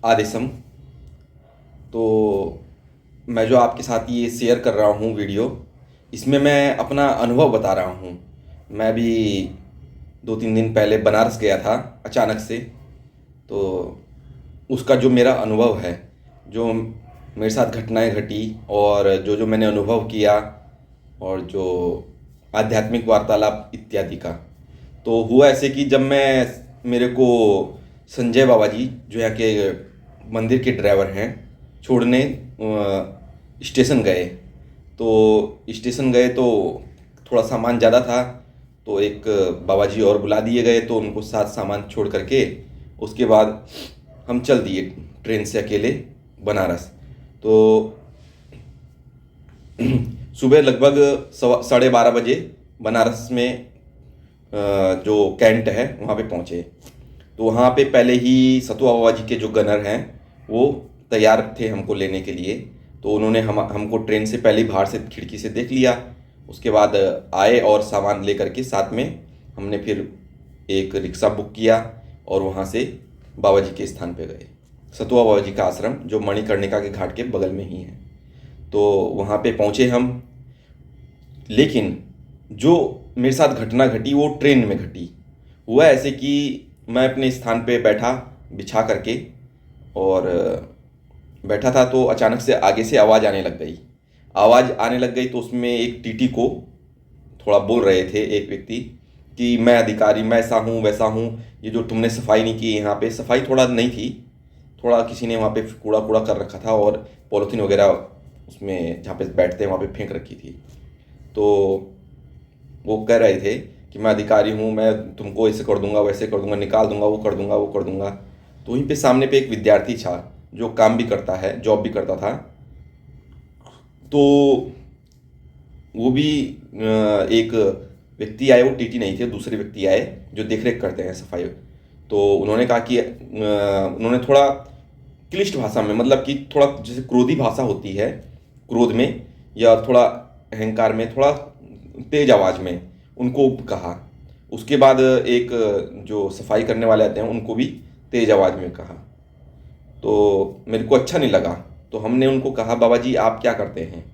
आदिसम। तो मैं जो आपके साथ ये शेयर कर रहा हूँ वीडियो, इसमें मैं अपना अनुभव बता रहा हूँ। मैं भी 2-3 दिन पहले बनारस गया था अचानक से। तो उसका जो मेरा अनुभव है, जो मेरे साथ घटनाएं घटी और जो जो मैंने अनुभव किया, और जो आध्यात्मिक वार्तालाप इत्यादि का, तो हुआ ऐसे कि जब मेरे को संजय बाबा जी, जो यहाँ के मंदिर के ड्राइवर हैं, छोड़ने स्टेशन गए। तो स्टेशन गए तो थोड़ा सामान ज़्यादा था, तो एक बाबा जी और बुला दिए गए, तो उनको साथ सामान छोड़ करके उसके बाद हम चल दिए ट्रेन से अकेले बनारस। तो सुबह लगभग 12:30 बजे बनारस में जो कैंट है वहाँ पे पहुँचे। तो वहाँ पे पहले ही सतुआ बाबा जी के जो गनर हैं वो तैयार थे हमको लेने के लिए। तो उन्होंने हमको ट्रेन से पहले ही बाहर से खिड़की से देख लिया। उसके बाद आए और सामान ले करके साथ में हमने फिर एक रिक्शा बुक किया और वहाँ से बाबा जी के स्थान पे गए। सतुआ बाबा जी का आश्रम जो मणिकर्णिका के घाट के बगल में ही है। तो वहाँ पे पहुँचे हम। लेकिन जो मेरे साथ घटना घटी वो ट्रेन में घटी। हुआ ऐसे कि मैं अपने स्थान पे बैठा बिछा करके, और बैठा था, तो अचानक से आगे से आवाज़ आने लग गई। आवाज़ आने लग गई तो उसमें एक टीटी को थोड़ा बोल रहे थे एक व्यक्ति कि मैं अधिकारी, मैं ऐसा हूँ वैसा हूँ, ये जो तुमने सफाई नहीं की, यहाँ पे सफाई थोड़ा नहीं थी, थोड़ा किसी ने वहाँ पे कूड़ा कूड़ा कर रखा था और पॉलीथीन वगैरह उसमें जहाँ पे बैठते हैं वहाँ पे फेंक रखी थी। तो वो कह रहे थे कि मैं अधिकारी हूँ, मैं तुमको ऐसे कर दूंगा वैसे कर दूंगा, निकाल दूंगा, वो कर दूंगा वो कर दूंगा। तो वहीं पे सामने पे एक विद्यार्थी था जो काम भी करता है, जॉब भी करता था। तो वो भी एक व्यक्ति आए, वो टीटी नहीं थे, दूसरे व्यक्ति आए जो देख रेख करते हैं सफाई। तो उन्होंने कहा कि उन्होंने थोड़ा क्लिष्ट भाषा में, मतलब कि थोड़ा जैसे क्रोधी भाषा होती है, क्रोध में या थोड़ा अहंकार में, थोड़ा तेज आवाज़ में उनको कहा। उसके बाद एक जो सफाई करने वाले आते हैं उनको भी तेज आवाज़ में कहा। तो मेरे को अच्छा नहीं लगा। तो हमने उनको कहा, बाबा जी आप क्या करते हैं?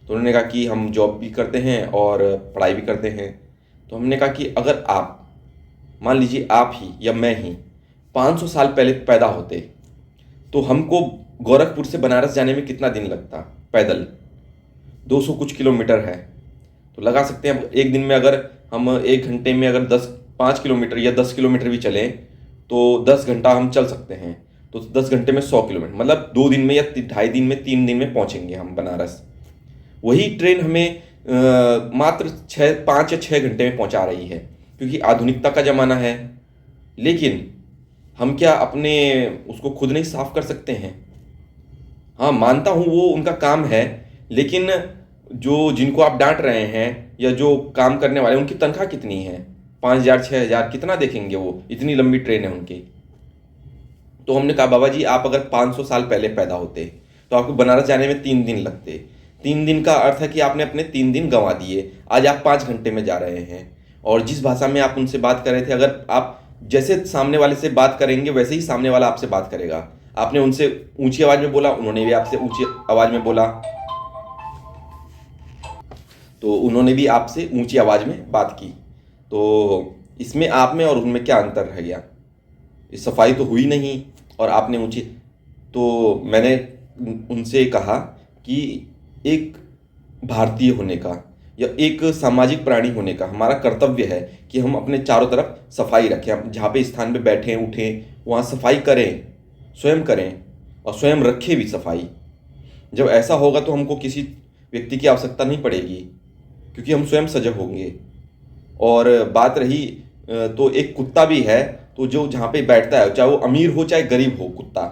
तो उन्होंने कहा कि हम जॉब भी करते हैं और पढ़ाई भी करते हैं। तो हमने कहा कि अगर आप, मान लीजिए आप ही या मैं ही 500 साल पहले पैदा होते, तो हमको गोरखपुर से बनारस जाने में कितना दिन लगता पैदल? 200 कुछ किलोमीटर है। तो लगा सकते हैं एक दिन में अगर हम 1 घंटे में अगर 5 किलोमीटर या 10 किलोमीटर भी चलें तो 10 घंटा हम चल सकते हैं। तो 10 घंटे में 100 किलोमीटर, मतलब 2 दिन में या 2.5 दिन में, 3 दिन में पहुंचेंगे हम बनारस। वही ट्रेन हमें मात्र 5 या 6 घंटे में पहुंचा रही है, क्योंकि आधुनिकता का ज़माना है। लेकिन हम क्या अपने उसको खुद नहीं साफ कर सकते हैं? हाँ, मानता हूँ वो उनका काम है, लेकिन जो जिनको आप डांट रहे हैं या जो काम करने वाले, उनकी तनख्वाह कितनी है? 5,000 6,000 कितना देखेंगे वो? इतनी लंबी ट्रेन है उनकी। तो हमने कहा, बाबा जी आप अगर 500 साल पहले पैदा होते तो आपको बनारस जाने में 3 दिन लगते। 3 दिन का अर्थ है कि आपने अपने 3 दिन गंवा दिए। आज आप 5 घंटे में जा रहे हैं। और जिस भाषा में आप उनसे बात कर रहे थे, अगर आप जैसे सामने वाले से बात करेंगे वैसे ही सामने वाला आपसे बात करेगा। आपने उनसे ऊंची आवाज में बोला, उन्होंने भी आपसे ऊंची आवाज में बोला। तो उन्होंने भी आपसे ऊंची आवाज में बात की। तो इसमें आप में और उनमें क्या अंतर रह गया? ये सफाई तो हुई नहीं और आपने ऊंची। तो मैंने उनसे कहा कि एक भारतीय होने का या एक सामाजिक प्राणी होने का हमारा कर्तव्य है कि हम अपने चारों तरफ सफाई रखें। हम जहाँ पे स्थान पे बैठें उठें वहाँ सफाई करें, स्वयं करें और स्वयं रखें भी सफाई। जब ऐसा होगा तो हमको किसी व्यक्ति की आवश्यकता नहीं पड़ेगी, क्योंकि हम स्वयं सजग होंगे। और बात रही तो एक कुत्ता भी है, तो जो जहाँ पे बैठता है, चाहे वो अमीर हो चाहे गरीब हो, कुत्ता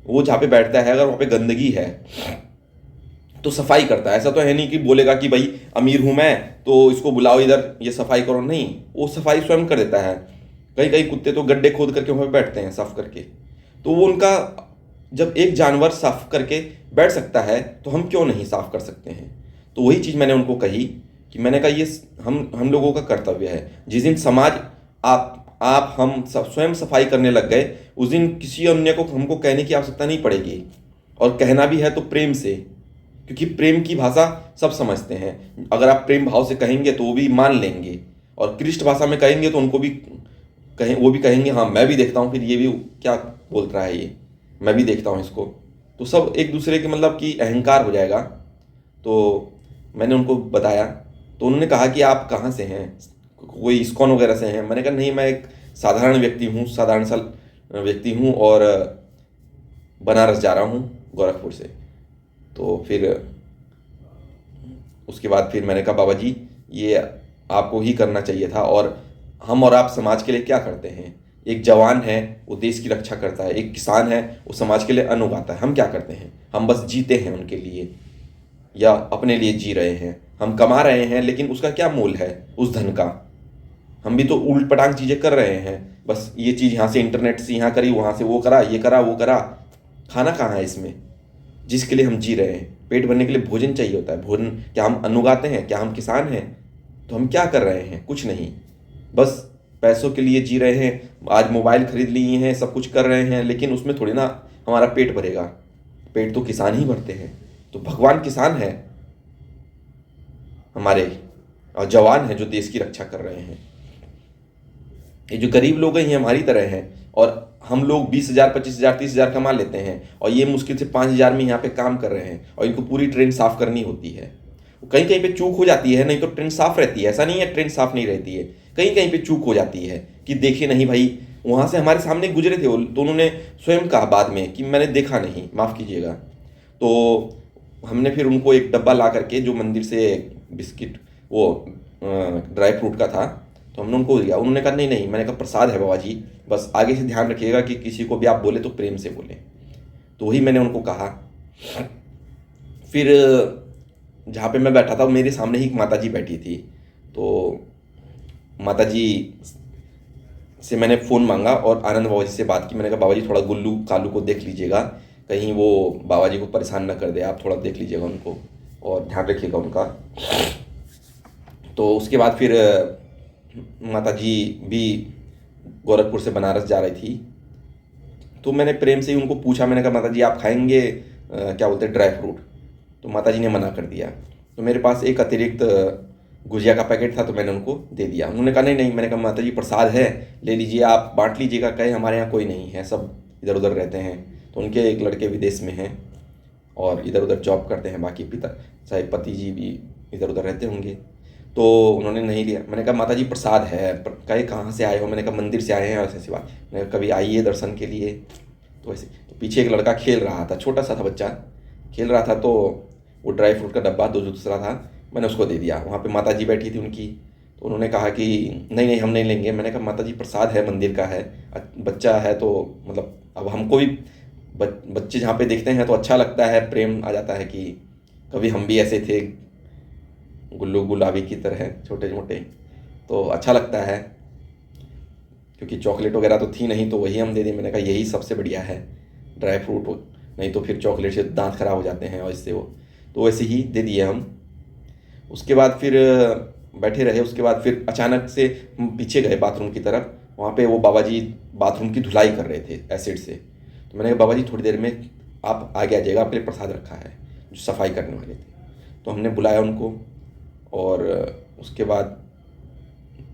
वो जहाँ पे बैठता है, अगर वहाँ पे गंदगी है तो सफाई करता है। ऐसा तो है नहीं कि बोलेगा कि भाई अमीर हूँ मैं तो इसको बुलाओ इधर ये सफाई करो, नहीं, वो सफाई स्वयं कर देता है। कई कई कुत्ते तो गड्ढे खोद करके वहाँ पे बैठते हैं साफ करके। तो वो उनका, जब एक जानवर साफ करके बैठ सकता है तो हम क्यों नहीं साफ कर सकते हैं? तो वही चीज़ मैंने उनको कही कि मैंने कहा ये हम लोगों का कर्तव्य है। जिस दिन समाज आप आप हम सब स्वयं सफाई करने लग गए, उस दिन किसी अन्य को हमको कहने की आवश्यकता नहीं पड़ेगी। और कहना भी है तो प्रेम से, क्योंकि प्रेम की भाषा सब समझते हैं। अगर आप प्रेम भाव से कहेंगे तो वो भी मान लेंगे, और कृष्ण भाषा में कहेंगे तो उनको भी कहें, वो भी कहेंगे हाँ मैं भी देखता हूँ, फिर ये भी क्या बोल रहा है, ये मैं भी देखता हूँ इसको। तो सब एक दूसरे के मतलब कि अहंकार हो जाएगा। तो मैंने उनको बताया, तो उन्होंने कहा कि आप कहाँ से हैं, कोई इस्कॉन वगैरह से हैं? मैंने कहा नहीं, मैं एक साधारण व्यक्ति हूँ, साधारण सा व्यक्ति हूँ, और बनारस जा रहा हूँ गोरखपुर से। तो फिर उसके बाद फिर मैंने कहा बाबा जी ये आपको ही करना चाहिए था, और हम और आप समाज के लिए क्या करते हैं? एक जवान है वो देश की रक्षा करता है, एक किसान है वो समाज के लिए अन्न उगाता है, हम क्या करते हैं? हम बस जीते हैं उनके लिए, या अपने लिए जी रहे हैं। हम कमा रहे हैं लेकिन उसका क्या मूल है उस धन का? हम भी तो उल्ट पटांग चीज़ें कर रहे हैं, बस ये चीज़ यहाँ से इंटरनेट से यहाँ करी, वहाँ से वो करा, ये करा वो करा। खाना कहाँ है इसमें? जिसके लिए हम जी रहे हैं, पेट भरने के लिए भोजन चाहिए होता है। भोजन क्या हम अन्न उगाते हैं? क्या हम किसान हैं? तो हम क्या कर रहे हैं? कुछ नहीं, बस पैसों के लिए जी रहे हैं। आज मोबाइल खरीद लिए हैं, सब कुछ कर रहे हैं, लेकिन उसमें थोड़ी ना हमारा पेट भरेगा। पेट तो किसान ही भरते हैं। तो भगवान किसान है हमारे, और जवान है जो देश की रक्षा कर रहे हैं। ये जो गरीब लोग हैं ये हमारी तरह हैं, और हम लोग 20,000 25,000 30,000 कमा लेते हैं, और ये मुश्किल से 5,000 में यहाँ पे काम कर रहे हैं, और इनको पूरी ट्रेन साफ करनी होती है। कहीं कहीं पे चूक हो जाती है, नहीं तो ट्रेन साफ रहती है। ऐसा नहीं है ट्रेन साफ नहीं रहती है, कहीं कहीं पे चूक हो जाती है कि देखे नहीं भाई, वहाँ से हमारे सामने गुजरे थे वो, तो उन्होंने स्वयं कहा बाद में कि मैंने देखा नहीं, माफ़ कीजिएगा। तो हमने फिर उनको एक डब्बा ला करके, जो मंदिर से बिस्किट वो ड्राई फ्रूट का था, तो हमने उनको दिया। उन्होंने कहा नहीं नहीं, मैंने कहा प्रसाद है बाबा जी, बस आगे से ध्यान रखिएगा कि किसी को भी आप बोले तो प्रेम से बोले। तो वही मैंने उनको कहा। फिर जहाँ पे मैं बैठा था मेरे सामने ही एक माता जी बैठी थी, तो माता जी से मैंने फ़ोन मांगा और आनंद बाबा जी से बात की। मैंने कहा बाबा जी थोड़ा गुल्लू कालू को देख लीजिएगा, कहीं वो बाबा जी को परेशान ना कर दे, आप थोड़ा देख लीजिएगा उनको और ध्यान रखिएगा उनका। तो उसके बाद फिर माता जी भी गोरखपुर से बनारस जा रही थी, तो मैंने प्रेम से ही उनको पूछा। मैंने कहा माता जी आप खाएंगे क्या बोलते हैं ड्राई फ्रूट? तो माता जी ने मना कर दिया। तो मेरे पास एक अतिरिक्त गुजिया का पैकेट था, तो मैंने उनको दे दिया। उन्होंने कहा नहीं नहीं। मैंने कहा माता जी प्रसाद है, ले लीजिए, आप बांट लीजिएगा। कहे हमारे यहाँ कोई नहीं है, सब इधर उधर रहते हैं। तो उनके एक लड़के विदेश में हैं और इधर उधर जॉब करते हैं, बाकी पिता चाहे पति जी भी इधर उधर रहते होंगे। तो उन्होंने नहीं लिया। मैंने कहा माता जी प्रसाद है। कहे कहाँ से आए हो? मैंने कहा मंदिर से आए हैं। ऐसी ऐसी बात। मैंने कहा कभी आइए दर्शन के लिए। तो ऐसे तो पीछे एक लड़का खेल रहा था, छोटा सा था बच्चा, खेल रहा था। तो वो ड्राई फ्रूट का डब्बा दूसरा था, मैंने उसको दे दिया। वहाँ पे माता जी बैठी थी उनकी, तो उन्होंने कहा कि नहीं नहीं हम नहीं लेंगे। मैंने कहा माता जी प्रसाद है, मंदिर का है, बच्चा है तो मतलब अब हमको भी बच्चे जहाँ पे देखते हैं तो अच्छा लगता है, प्रेम आ जाता है कि कभी हम भी ऐसे थे गुल्लू गुलाबी की तरह छोटे मोटे, तो अच्छा लगता है। क्योंकि चॉकलेट वगैरह तो थी नहीं, तो वही हम दे दें। मैंने कहा यही सबसे बढ़िया है ड्राई फ्रूट, नहीं तो फिर चॉकलेट से दांत खराब हो जाते हैं और इससे वो, तो वैसे ही दे दिए हम। उसके बाद फिर बैठे रहे। उसके बाद फिर अचानक से हम पीछे गए बाथरूम की तरफ। वहाँ पे वो बाबा जी बाथरूम की धुलाई कर रहे थे एसिड से। तो मैंने कहा बाबा जी थोड़ी देर में आप आगे आ जाइएगा, आपके लिए प्रसाद रखा है, जो सफाई करने वाले थे। तो हमने बुलाया उनको, और उसके बाद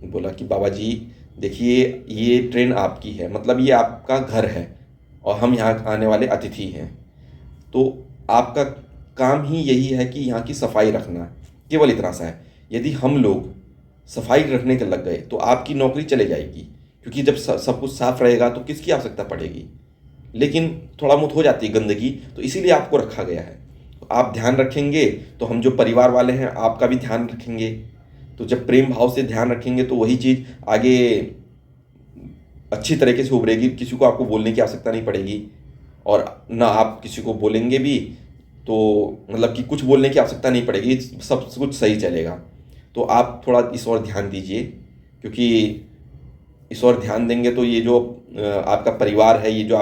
बोला कि बाबा जी देखिए ये ट्रेन आपकी है, मतलब ये आपका घर है, और हम यहाँ आने वाले अतिथि हैं। तो आपका काम ही यही है कि यहाँ की सफाई रखना, केवल इतना सा है। यदि हम लोग सफाई रखने के लग गए तो आपकी नौकरी चले जाएगी, क्योंकि जब सब कुछ साफ रहेगा तो किसकी आवश्यकता पड़ेगी। लेकिन थोड़ा बहुत हो जाती है गंदगी, तो इसीलिए आपको रखा गया है। तो आप ध्यान रखेंगे तो हम जो परिवार वाले हैं आपका भी ध्यान रखेंगे। तो जब प्रेम भाव से ध्यान रखेंगे तो वही चीज़ आगे अच्छी तरीके से उभरेगी। किसी को आपको बोलने की आवश्यकता नहीं पड़ेगी, और ना आप किसी को बोलेंगे भी तो मतलब कि कुछ बोलने की आवश्यकता नहीं पड़ेगी, सब कुछ सही चलेगा। तो आप थोड़ा इस ओर ध्यान दीजिए, क्योंकि इस ओर ध्यान देंगे तो ये जो आपका परिवार है, ये जो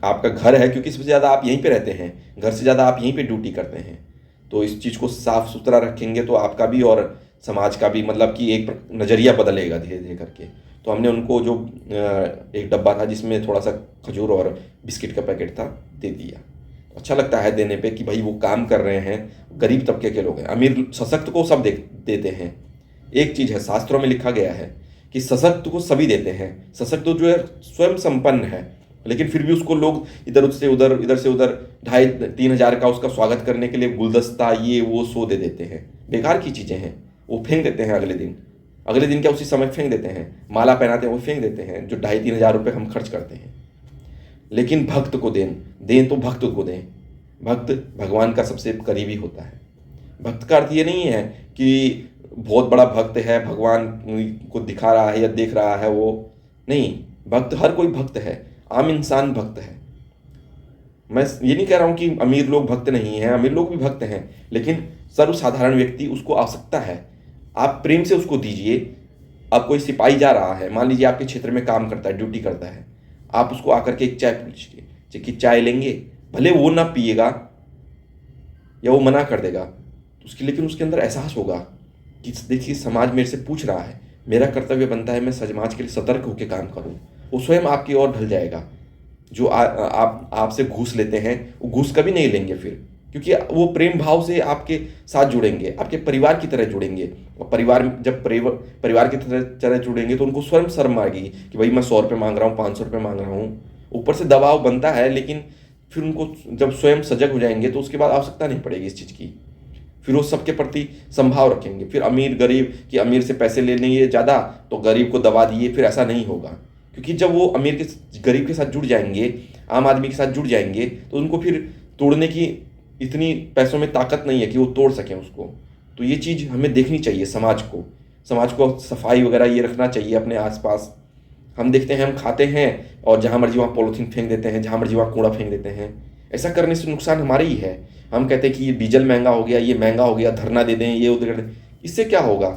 आपका घर है, क्योंकि सबसे ज़्यादा आप यहीं पे रहते हैं, घर से ज़्यादा आप यहीं पे ड्यूटी करते हैं। तो इस चीज़ को साफ सुथरा रखेंगे तो आपका भी और समाज का भी मतलब कि एक नज़रिया बदलेगा धीरे धीरे करके। तो हमने उनको जो एक डब्बा था जिसमें थोड़ा सा खजूर और बिस्किट का पैकेट था, दे दिया। अच्छा लगता है देने पे कि भाई वो काम कर रहे हैं, गरीब तबके के लोग हैं। अमीर सशक्त को सब देते हैं। एक चीज़ है, शास्त्रों में लिखा गया है कि सशक्त को सभी देते हैं। सशक्त जो है स्वयं संपन्न है, लेकिन फिर भी उसको लोग इधर से उधर 2,500-3,000 का उसका स्वागत करने के लिए गुलदस्ता ये वो सो दे देते हैं। बेकार की चीज़ें हैं, वो फेंक देते हैं अगले दिन क्या उसी समय फेंक देते हैं। माला पहनाते हैं वो फेंक देते हैं, जो 2,500-3,000 हम खर्च करते हैं। लेकिन भक्त को दें तो भक्त को दें। भक्त भगवान का सबसे करीबी होता है। भक्त का अर्थ ये नहीं है कि बहुत बड़ा भक्त है, भगवान को दिखा रहा है या देख रहा है, वो नहीं। भक्त हर कोई भक्त है, आम इंसान भक्त है। मैं ये नहीं कह रहा हूँ कि अमीर लोग भक्त नहीं हैं, अमीर लोग भी भक्त हैं, लेकिन सर्वसाधारण व्यक्ति उसको आवश्यकता है, आप प्रेम से उसको दीजिए। अब कोई सिपाही जा रहा है, मान लीजिए आपके क्षेत्र में काम करता है, ड्यूटी करता है, आप उसको आकर के एक चाय पूछिए कि चाय लेंगे, भले वो ना पिएगा या वो मना कर देगा उसकी, लेकिन उसके अंदर एहसास होगा कि देखिए समाज मेरे से पूछ रहा है, मेरा कर्तव्य बनता है मैं समाज के लिए सतर्क होकर काम करूं। वो स्वयं आपकी ओर ढल जाएगा। जो आपसे घूस लेते हैं वो घूस कभी नहीं लेंगे फिर, क्योंकि वो प्रेम भाव से आपके साथ जुड़ेंगे, आपके परिवार की तरह जुड़ेंगे। और परिवार की तरह जुड़ेंगे तो उनको स्वयं शर्म आएगी कि भाई मैं 100 रुपये मांग रहा हूँ, 500 रुपये मांग रहा हूँ। ऊपर से दबाव बनता है, लेकिन फिर उनको जब स्वयं सजग हो जाएंगे तो उसके बाद आवश्यकता नहीं पड़ेगी इस चीज़ की। फिर वो सबके प्रति संभाव रखेंगे। फिर अमीर गरीब कि अमीर से पैसे ले लेंगे ज़्यादा तो गरीब को दबा दिए, फिर ऐसा नहीं होगा। क्योंकि जब वो गरीब के साथ जुड़ जाएंगे, आम आदमी के साथ जुड़ जाएंगे, तो उनको फिर तोड़ने की इतनी पैसों में ताकत नहीं है कि वो तोड़ सकें उसको। तो ये चीज़ हमें देखनी चाहिए। समाज को सफाई वगैरह ये रखना चाहिए अपने आसपास। हम देखते हैं, हम खाते हैं और जहाँ मर्जी वहाँ पॉलीथीन फेंक देते हैं, जहाँ मर्जी वहाँ कूड़ा फेंक देते हैं। ऐसा करने से नुकसान हमारे ही है। हम कहते हैं कि ये डीजल महंगा हो गया, ये महंगा हो गया, धरना दे दें, ये उधर, इससे क्या होगा?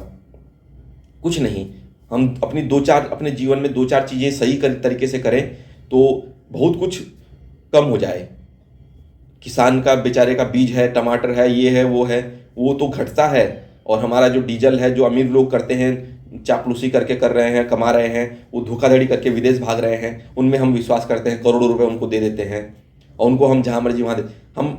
कुछ नहीं। हम अपने जीवन में 2-4 चीज़ें सही तरीके से करें तो बहुत कुछ कम हो जाए। किसान का बेचारे का बीज है, टमाटर है, ये है, वो तो घटता है। और हमारा जो डीजल है, जो अमीर लोग करते हैं, चापलूसी करके कर रहे हैं, कमा रहे हैं, वो धोखाधड़ी करके विदेश भाग रहे हैं, उनमें हम विश्वास करते हैं, करोड़ों रुपए उनको दे देते हैं और उनको हम जहाँ मर्जी वहाँ हम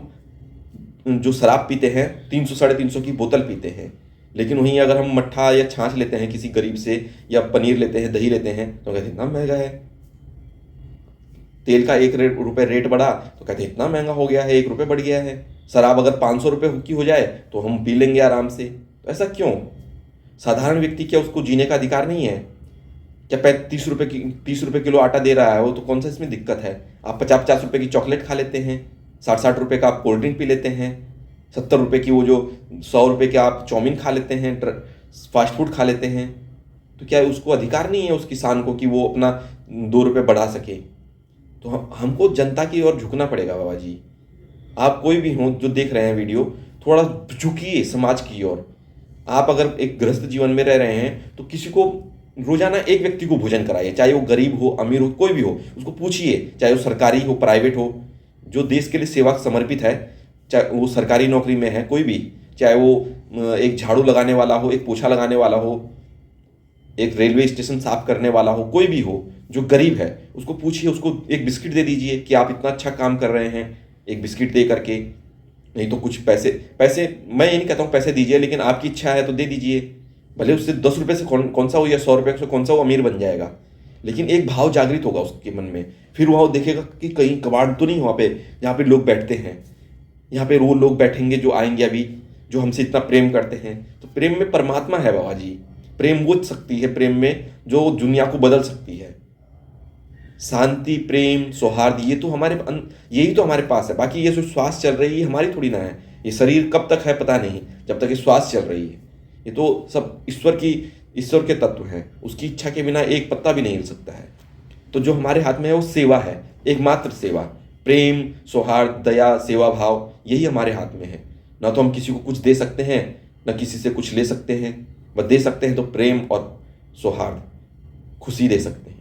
जो शराब पीते हैं 300-350 की बोतल पीते हैं। लेकिन वहीं अगर हम मट्ठा या छाछ लेते हैं किसी गरीब से, या पनीर लेते हैं, दही लेते हैं, तो कहते हैं इतना महंगा है। तेल का 1 रुपये रेट बढ़ा तो कहते हैं इतना महंगा हो गया है, 1 रुपये बढ़ गया है। शराब अगर 500 रुपये की हो जाए तो हम पी लेंगे आराम से। तो ऐसा क्यों? साधारण व्यक्ति क्या उसको जीने का अधिकार नहीं है? क्या 30 रुपये किलो आटा दे रहा है वो, तो कौन सा इसमें दिक्कत है? आप 50-50 रुपये की चॉकलेट खा लेते हैं, 60-60 रुपये का आप कोल्ड ड्रिंक पी लेते हैं, 70 रुपये की वो जो 100 रुपये के आप चाउमीन खा लेते हैं, फास्ट फूड खा लेते हैं। तो क्या उसको अधिकार नहीं है उस किसान को कि वो अपना 2 रुपये बढ़ा सके? तो हमको जनता की ओर झुकना पड़ेगा बाबा जी। आप कोई भी हो जो देख रहे हैं वीडियो, थोड़ा झुकिए समाज की ओर। आप अगर एक गृहस्थ जीवन में रह रहे हैं तो किसी को रोजाना एक व्यक्ति को भोजन कराइए, चाहे वो गरीब हो, अमीर हो, कोई भी हो, उसको पूछिए, चाहे वो सरकारी हो, प्राइवेट हो, जो देश के लिए सेवा समर्पित है, चाहे वो सरकारी नौकरी में है, कोई भी, चाहे वो एक झाड़ू लगाने वाला हो, एक पोछा लगाने वाला हो, एक रेलवे स्टेशन साफ करने वाला हो, कोई भी हो जो गरीब है, उसको पूछिए, उसको एक बिस्किट दे दीजिए कि आप इतना अच्छा काम कर रहे हैं, एक बिस्किट दे करके। नहीं तो कुछ पैसे मैं ये नहीं कहता हूँ पैसे दीजिए, लेकिन आपकी इच्छा है तो दे दीजिए। भले उससे 10 रुपये से कौन सा हो या 100 रुपये से कौन सा वो अमीर बन जाएगा, लेकिन एक भाव जागृत होगा उसके मन में। फिर वहाँ वो देखेगा कि कहीं कबाड़ तो नहीं वहाँ पे जहाँ पे लोग बैठते हैं, यहाँ पे वो लोग बैठेंगे जो आएंगे अभी, जो हमसे इतना प्रेम करते हैं। तो प्रेम में परमात्मा है बाबा जी। प्रेम वो शक्ति है प्रेम में जो दुनिया को बदल सकती है। शांति, प्रेम, सौहार्द, यही तो हमारे पास है। बाकी ये जो श्वास चल रही है हमारी थोड़ी ना है। ये शरीर कब तक है पता नहीं, जब तक ये श्वास चल रही है। ये तो सब ईश्वर के तत्व हैं, उसकी इच्छा के बिना एक पत्ता भी नहीं हिल सकता है। तो जो हमारे हाथ में है वो सेवा है, एकमात्र सेवा। प्रेम, सौहार्द, दया, सेवा भाव, यही हमारे हाथ में है। ना तो हम किसी को कुछ दे सकते हैं, ना किसी से कुछ ले सकते हैं। बस दे सकते हैं तो प्रेम और सौहार्द, खुशी दे सकते हैं।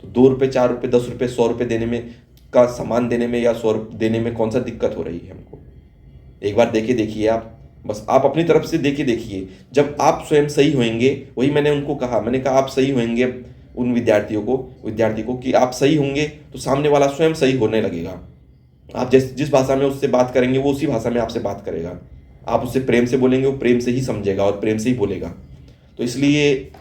तो 2 रुपये, 4 रुपये, 10 रुपये, 100 रुपये देने में का सामान देने में या 100 रुपये देने में कौन सा दिक्कत हो रही है हमको? एक बार देखिए आप, बस आप अपनी तरफ से देखिए। जब आप स्वयं सही होंगे, वही मैंने उनको कहा, मैंने कहा आप सही होंगे उन विद्यार्थी को कि आप सही होंगे तो सामने वाला स्वयं सही होने लगेगा। आप जिस भाषा में उससे बात करेंगे वो उसी भाषा में आपसे बात करेगा। आप उससे प्रेम से बोलेंगे, वो प्रेम से ही समझेगा और प्रेम से ही बोलेगा। तो इसलिए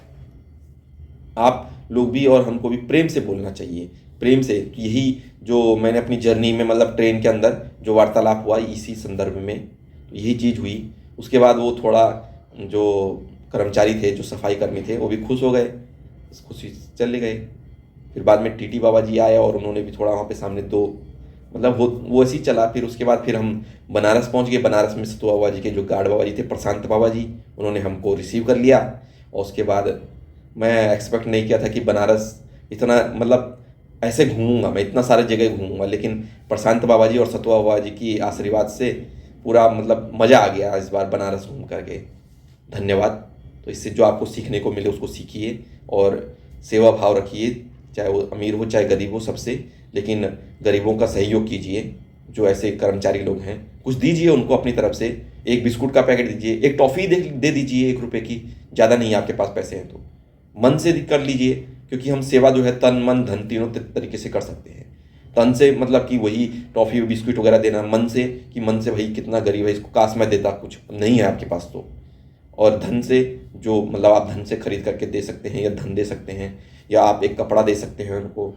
आप लोग भी और हमको भी प्रेम से बोलना चाहिए, प्रेम से। यही जो मैंने अपनी जर्नी में, मतलब ट्रेन के अंदर जो वार्तालाप हुआ इसी संदर्भ में, तो यही चीज़ हुई। उसके बाद वो थोड़ा जो कर्मचारी थे, जो सफाई कर्मी थे, वो भी खुश हो गए, खुशी से चले गए। फिर बाद में टीटी बाबा जी आए और उन्होंने भी थोड़ा वहाँ पे सामने दो, मतलब वो ऐसे ही चला। फिर उसके बाद फिर हम बनारस पहुँच गए। बनारस में सतु बाबा जी के जो गार्ड बाबा जी थे, प्रशांत बाबा जी, उन्होंने हमको रिसीव कर लिया। और उसके बाद मैं एक्सपेक्ट नहीं किया था कि बनारस इतना, मतलब ऐसे घूमूंगा मैं, इतना सारे जगह घूमूंगा, लेकिन प्रशांत बाबा जी और सतुआ बाबा जी की आशीर्वाद से पूरा मतलब मज़ा आ गया इस बार बनारस घूम करके। धन्यवाद। तो इससे जो आपको सीखने को मिले उसको सीखिए और सेवा भाव रखिए, चाहे वो अमीर हो चाहे गरीब हो, सबसे। लेकिन गरीबों का सहयोग कीजिए। जो ऐसे कर्मचारी लोग हैं, कुछ दीजिए उनको अपनी तरफ से। एक बिस्कुट का पैकेट दीजिए, एक टॉफ़ी दे दीजिए 1 रुपये की, ज़्यादा नहीं है आपके पास पैसे हैं तो मन से कर लीजिए। क्योंकि हम सेवा जो है तन मन धन तीनों तरीके से कर सकते हैं। तन से मतलब कि वही टॉफ़ी बिस्कुट वगैरह देना, मन से कि मन से भाई कितना गरीब है, इसको काश मैं देता, कुछ नहीं है आपके पास तो। और धन से जो मतलब आप धन से खरीद करके दे सकते हैं, या धन दे सकते हैं, या आप एक कपड़ा दे सकते हैं उनको।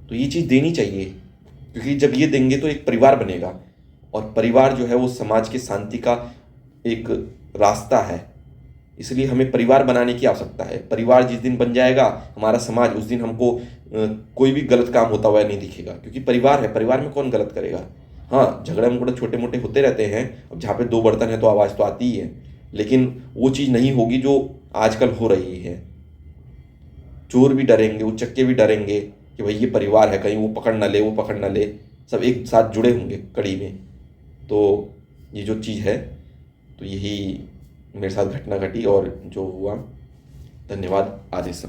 तो ये चीज़ देनी चाहिए, क्योंकि जब ये देंगे तो एक परिवार बनेगा। और परिवार जो है वो समाज की शांति का एक रास्ता है। इसलिए हमें परिवार बनाने की आवश्यकता है। परिवार जिस दिन बन जाएगा हमारा समाज, उस दिन हमको कोई भी गलत काम होता हुआ नहीं दिखेगा, क्योंकि परिवार है। परिवार में कौन गलत करेगा। हाँ, झगड़े मुगड़े छोटे मोटे होते रहते हैं, अब जहाँ पे 2 बर्तन है तो आवाज़ तो आती ही है, लेकिन वो चीज़ नहीं होगी जो आजकल हो रही है। चोर भी डरेंगे, उचक्के भी डरेंगे कि भाई ये परिवार है, कहीं वो पकड़ ना ले, वो पकड़ ना ले। सब एक साथ जुड़े होंगे कड़ी में। तो ये जो चीज़ है, तो यही मेरे साथ घटना घटी और जो हुआ। धन्यवाद। आदेशम।